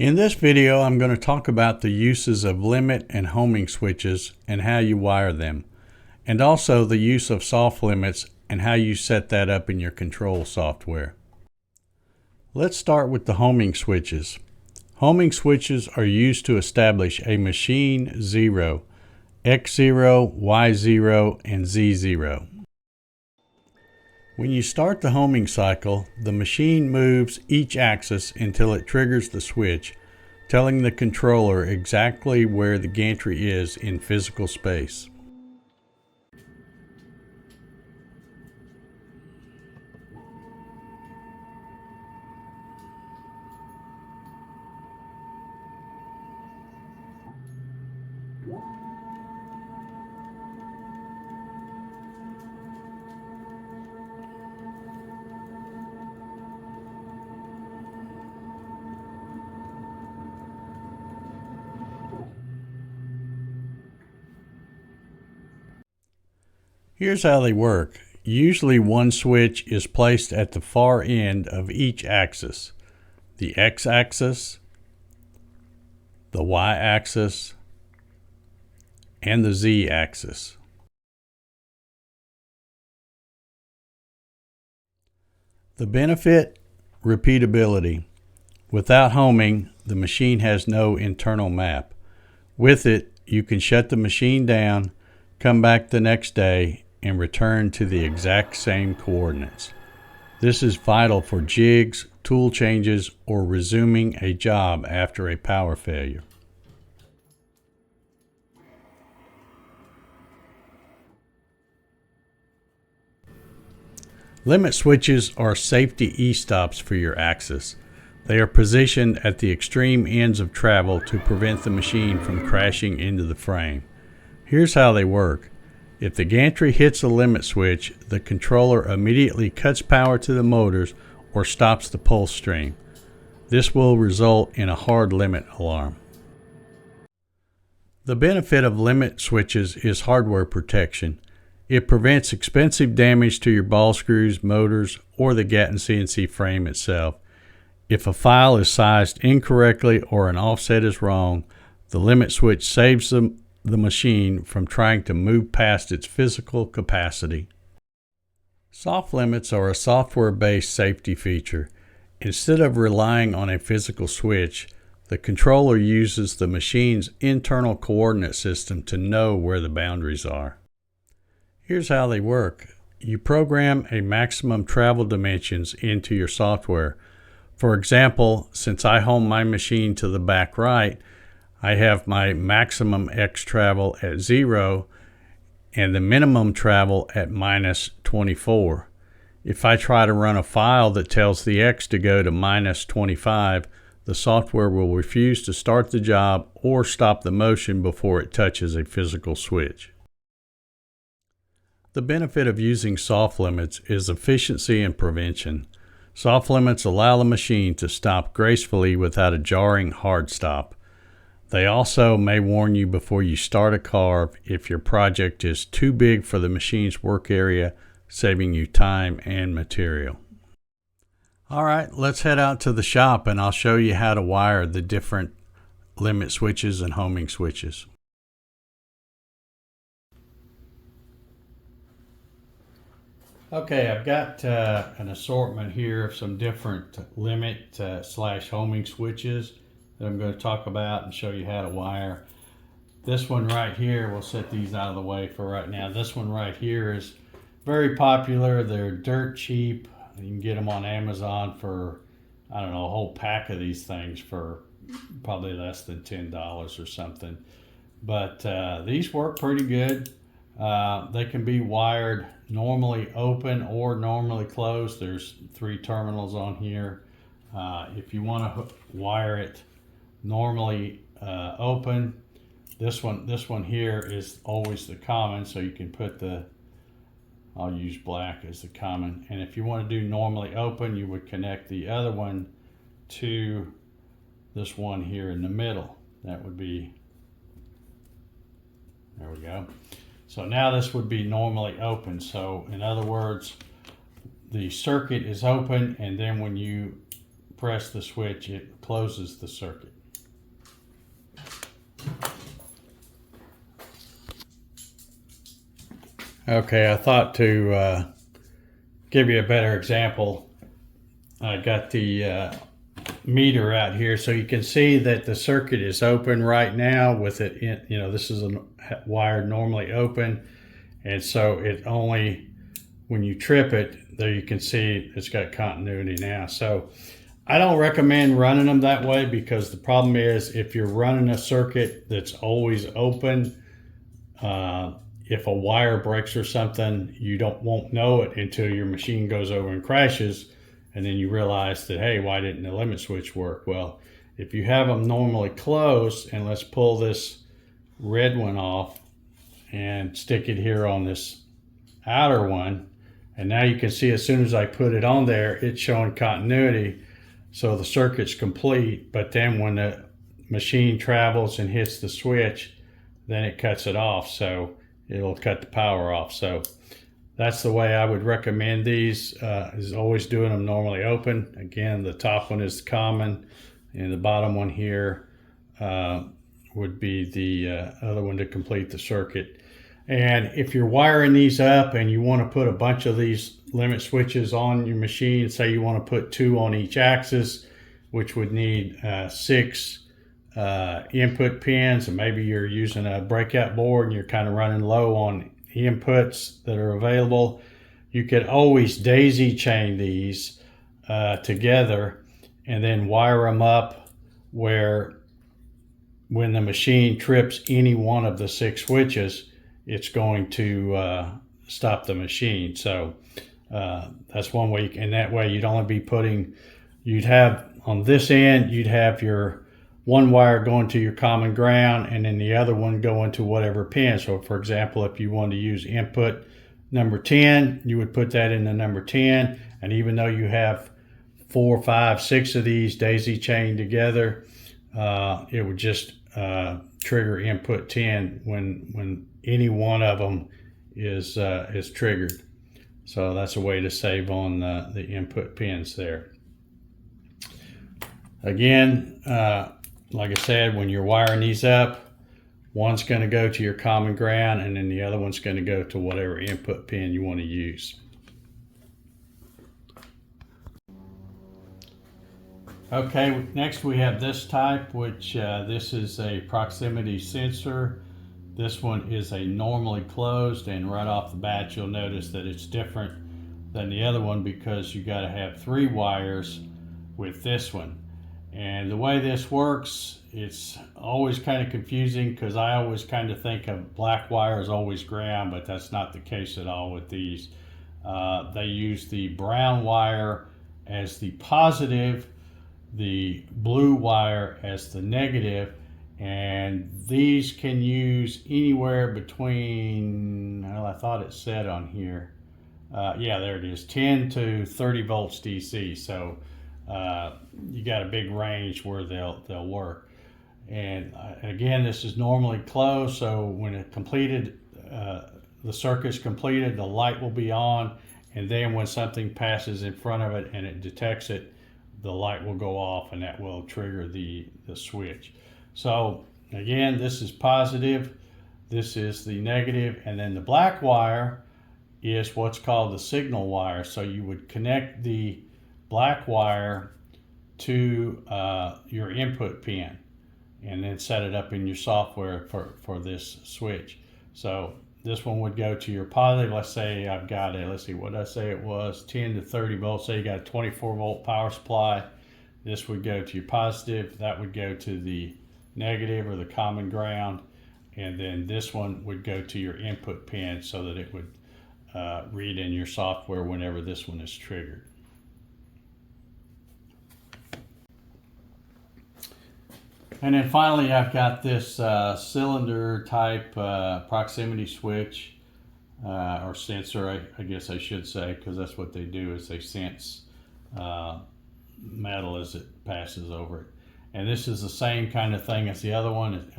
In this video, I'm going to talk about the uses of limit and homing switches and how you wire them, and also the use of soft limits and how you set that up in your control software. Let's start with the homing switches. Homing switches are used to establish a machine zero, X0, Y0, and Z0. When you start the homing cycle, the machine moves each axis until it triggers the switch, telling the controller exactly where the gantry is in physical space. Here's how they work. Usually one switch is placed at the far end of each axis: the X-axis, the Y-axis, and the Z-axis. The benefit: repeatability. Without homing, the machine has no internal map. With it, you can shut the machine down, come back the next day, and return to the exact same coordinates. This is vital for jigs, tool changes, or resuming a job after a power failure. Limit switches are safety e-stops for your axis. They are positioned at the extreme ends of travel to prevent the machine from crashing into the frame. Here's how they work. If the gantry hits a limit switch, the controller immediately cuts power to the motors or stops the pulse stream. This will result in a hard limit alarm. The benefit of limit switches is hardware protection. It prevents expensive damage to your ball screws, motors, or the Gatton CNC frame itself. If a file is sized incorrectly or an offset is wrong, the limit switch saves the machine from trying to move past its physical capacity. Soft limits are a software-based safety feature. Instead of relying on a physical switch, the controller uses the machine's internal coordinate system to know where the boundaries are. Here's how they work. You program a maximum travel dimensions into your software. For example, since I home my machine to the back right, I have my maximum X travel at 0 and the minimum travel at minus 24. If I try to run a file that tells the X to go to minus 25, the software will refuse to start the job or stop the motion before it touches a physical switch. The benefit of using soft limits is efficiency and prevention. Soft limits allow the machine to stop gracefully without a jarring hard stop. They also may warn you before you start a carve if your project is too big for the machine's work area, saving you time and material. All right, let's head out to the shop and I'll show you how to wire the different limit switches and homing switches. Okay, I've got an assortment here of some different limit slash homing switches that I'm going to talk about and show you how to wire. This one right here, we'll set these out of the way for right now. This one right here is very popular. They're dirt cheap. You can get them on Amazon for, I don't know, a whole pack of these things for probably less than $10 or something. But these work pretty good. They can be wired normally open or normally closed. There's 3 terminals on here. If you want to wire it normally open, this one here is always the common, so you can put I'll use black as the common. And if you want to do normally open, you would connect the other one to this one here in the middle. That would be, there we go. So now this would be normally open. So in other words, the circuit is open, and then when you press the switch, it closes the circuit. Okay, I thought to give you a better example. I got the meter out here so you can see that the circuit is open right now with it in, this is a wire normally open, and so it only, when you trip it, there you can see it's got continuity now. So I don't recommend running them that way, because the problem is if you're running a circuit that's always open, if a wire breaks or something, you won't know it until your machine goes over and crashes, and then you realize that, hey, why didn't the limit switch work? Well, if you have them normally closed, and let's pull this red one off and stick it here on this outer one, and now you can see as soon as I put it on there, it's showing continuity, so the circuit's complete. But then when the machine travels and hits the switch, then it cuts it off, so it'll cut the power off. So that's the way I would recommend these, is always doing them normally open. Again, the top one is common, and the bottom one here would be the other one to complete the circuit. And if you're wiring these up and you want to put a bunch of these limit switches on your machine, say you want to put 2 on each axis, which would need 6 input pins, and maybe you're using a breakout board and you're kind of running low on inputs that are available, you could always daisy chain these together and then wire them up where when the machine trips any one of the 6 switches, it's going to stop the machine. So that's one way, and that way you'd only be putting, you'd have on this end, you'd have your one wire going to your common ground, and then the other one going to whatever pin. So for example, if you wanted to use input number 10, you would put that in the number 10, and even though you have 4, 5, 6 of these daisy chained together, it would just trigger input 10 when any one of them is triggered. So that's a way to save on the input pins there. Again, like I said, when you're wiring these up, one's going to go to your common ground, and then the other one's going to go to whatever input pin you want to use. Okay, next we have this type, which this is a proximity sensor. This one is a normally closed, and right off the bat you'll notice that it's different than the other one because you got to have 3 wires with this one. And the way this works, it's always kind of confusing because I always kind of think of black wire as always ground, but that's not the case at all with these. They use the brown wire as the positive, the blue wire as the negative, and these can use anywhere between, well, I thought it said on here, yeah, there it is, 10 to 30 volts DC. So you got a big range where they'll work. And again, this is normally closed, so when it completed, the circuit's completed, the light will be on, and then when something passes in front of it and it detects it, the light will go off, and that will trigger the switch. So again, this is positive, this is the negative, and then the black wire is what's called the signal wire. So you would connect the black wire to your input pin and then set it up in your software for this switch. So this one would go to your positive. Let's say I've got a, let's see what I say it was, 10 to 30 volts. Say you got a 24 volt power supply. This would go to your positive. That would go to the negative or the common ground. And then this one would go to your input pin so that it would read in your software whenever this one is triggered. And then finally, I've got this cylinder type proximity switch or sensor, I guess I should say, because that's what they do, is they sense metal as it passes over it. And this is the same kind of thing as the other one.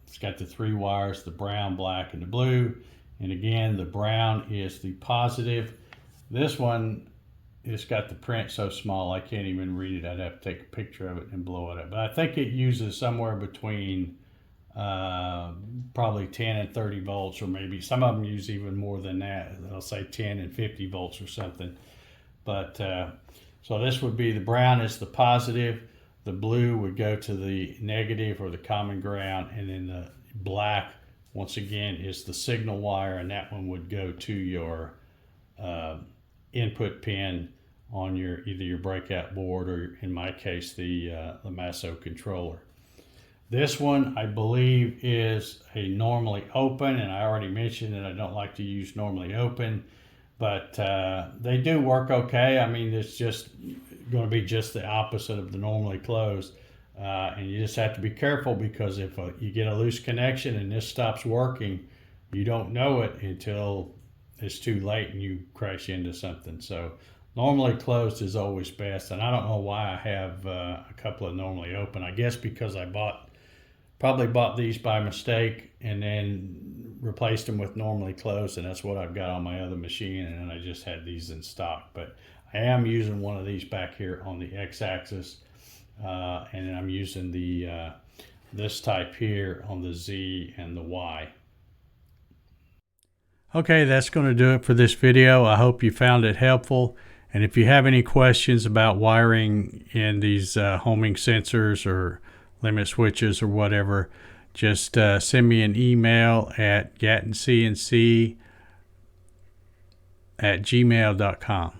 It's got the 3 wires, the brown, black, and the blue. And again, the brown is the positive. This one it's got the print so small I can't even read it. I'd have to take a picture of it and blow it up. But I think it uses somewhere between probably 10 and 30 volts, or maybe some of them use even more than that. They'll say 10 and 50 volts or something. But so this would be, the brown is the positive, the blue would go to the negative or the common ground, and then the black, once again, is the signal wire, and that one would go to your input pin on your either your breakout board, or in my case the Masso controller. This one I believe is a normally open, and I already mentioned that I don't like to use normally open, but they do work okay. I mean, it's just going to be just the opposite of the normally closed, and you just have to be careful, because if you get a loose connection and this stops working, you don't know it until it's too late and you crash into something. So normally closed is always best, and I don't know why I have a couple of normally open. I guess because I probably bought these by mistake and then replaced them with normally closed, and that's what I've got on my other machine, and then I just had these in stock. But I am using one of these back here on the x-axis, and then I'm using the this type here on the Z and the Y. Okay, that's going to do it for this video. I hope you found it helpful. And if you have any questions about wiring in these homing sensors or limit switches or whatever, just send me an email at gattoncnc@gmail.com.